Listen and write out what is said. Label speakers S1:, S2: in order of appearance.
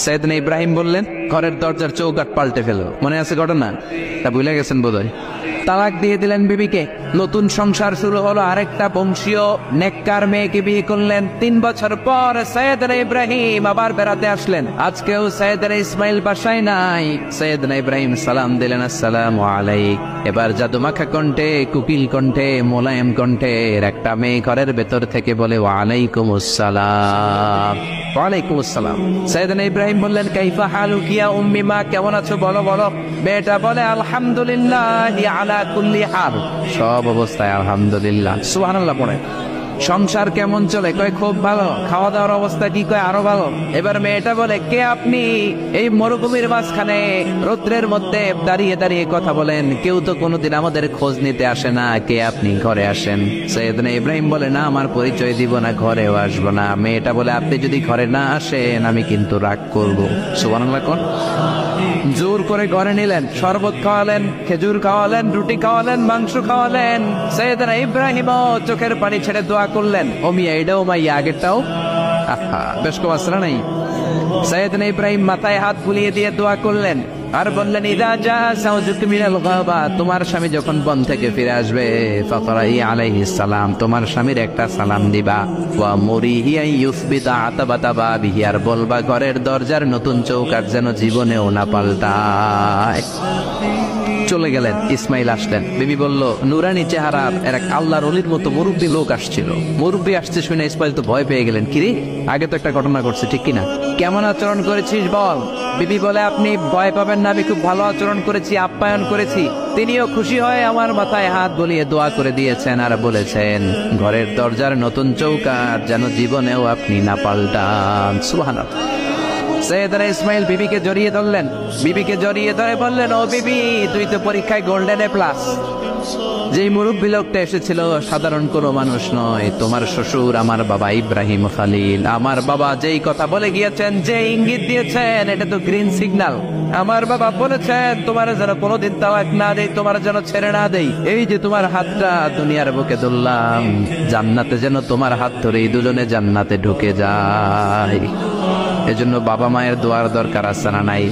S1: সাইয়েদনা ইব্রাহিম বললেন, ঘরের দরজার চৌকাঠ পাল্টে ফেলো। মনে আছে ঘটনা? তা ভুলে গেছেন বোধহয়। তালাক দিয়ে দিলেন বিবিকে। নতুন সংসার শুরু হলো। আরেকটা বংশীয় নেককার মেয়েকে বিয়ে করলেন। 3 বছর পর সাইয়েদনা ইব্রাহিম আবার বেড়াতে আসলেন। আজকেও সাইয়েদনা ইসমাইল বাসায় নাই। সাইয়েদনা ইব্রাহিম সালাম দিলেন, আসসালামু আলাইক। এবার জাদুমাখা কণ্ঠে, কুকিল কণ্ঠে, মোলায়েম কণ্ঠের একটা মেয়ে ঘরের ভেতর থেকে বলে, ওয়ালাইকুমুস সালাম। ওয়ালাইকুমুস সালাম। সাইয়েদনা ইব্রাহিম বললেন, কাইফা হালুকি ইয়া উম্মি, মা কেমন আছো বলো বলো। মেয়েটা বলে, আলহামদুলিল্লাহ আলা কুল্লি হাল, সব অবস্থায় আলহামদুলিল্লাহ। সুবহানাল্লাহ পড়ে। সংসার কেমন চলে? কয় খুব ভালো। খাওয়া দাওয়ার অবস্থা কি? কয় আরো ভালো। এবার মেয়েটা বলে, কে আপনি? এই মরুভূমির মাঝখানে রৌদ্রের মধ্যে দাঁড়িয়ে দাঁড়িয়ে কথা বলেন, কেউ তো কোনোদিন আমাদের খোঁজ নিতে আসে না, কে আপনি? ঘরে আসেন। সাইয়েদনা ইব্রাহিম বলে, না আমার পরিচয় দিব না, ঘরেও আসবো না। মেয়েটা বলে, আপনি যদি ঘরে না আসেন আমি কিন্তু রাগ করব। সুবহানাল্লাহ কোন। জোর করে ঘরে নিলেন, শরবত খাওয়ালেন, খেজুর খাওয়ালেন, রুটি খাওয়ালেন, মাংস খাওয়ালেন। সাইয়েদনা ইব্রাহিম চোখের পানি ছেড়ে দোয়া করলেন, ও মিয়া এটাও মাইয়া আগেরটাও। বেশ কম আসরা নাই। সাইয়েদনা ইব্রাহিম মাথায় হাত বুলিয়ে দিয়ে দোয়া করলেন আর বললেন, ইদা জা সাউজুকি মিনাল গাবা, তোমার স্বামী যখন বন থেকে ফিরে আসবে, ফাকরাই আলাইহিস সালাম, তোমার স্বামীর একটা সালাম দিবা। ওয়া মুরিহি আন ইউসবিতা আতাবাতা বাবিহি, আর বলবা ঘরের দরজার নতুন চৌকাঠ যেন জীবনেও না পাল্টায়। চলে গেলেন। ইসমাইল আসলেন। বিবি বলল, নুরানি চেহারার এক আল্লাহর ওলির মতো মুরব্বী লোক আসছিল। মুরব্বী আসছে শুনে ইসমাইল তো ভয় পেয়ে গেলেন। কিরে, আগে তো একটা ঘটনা ঘটছে, ঠিক কিনা? কেমন আচরণ করেছিস বল। বিবি বলে, আপনি ভয় পাবেন না, আমি খুব ভালো আচরণ করেছি, আপ্যায়ন করেছি। তিনিও খুশি হয়ে আমার মাথায় হাত বুলিয়ে দোয়া করে দিয়েছেন আর বলেছেন, ঘরের দরজার নতুন চৌকাঠ যেন জীবনেও আপনি না পাল্টান। সুবহানাল্লাহ। সাইয়েদনা ইসমাইল বিবিকে জড়িয়ে ধরলেন। বিবিকে জড়িয়ে ধরে বললেন, ও বিবি, তুই তো পরীক্ষায় গোল্ডেন এ প্লাস। যেই মুরব্বী লোকটা এসেছিল সাধারণ কোনো মানুষ নয়, তোমার শ্বশুর আমার বাবা ইব্রাহিম খালিল। আমার বাবা যেই কথা বলে গিয়েছেন, যে ইঙ্গিত দিয়েছেন, এটা তো গ্রিন সিগন্যাল। আমার বাবা বলেছেন, তোমার যেন কোনোদিন তালাক না দেই, তোমার যেন ছেড়ে না দেই। এই যে তোমার হাতটা দুনিয়ার বুকে ধরলাম, জান্নাতে যেন তোমার হাত ধরেই দুজনে জান্নাতে ঢুকে যায়। এজন্য বাবা মায়ের দোয়ার দরকার আছে না নাই?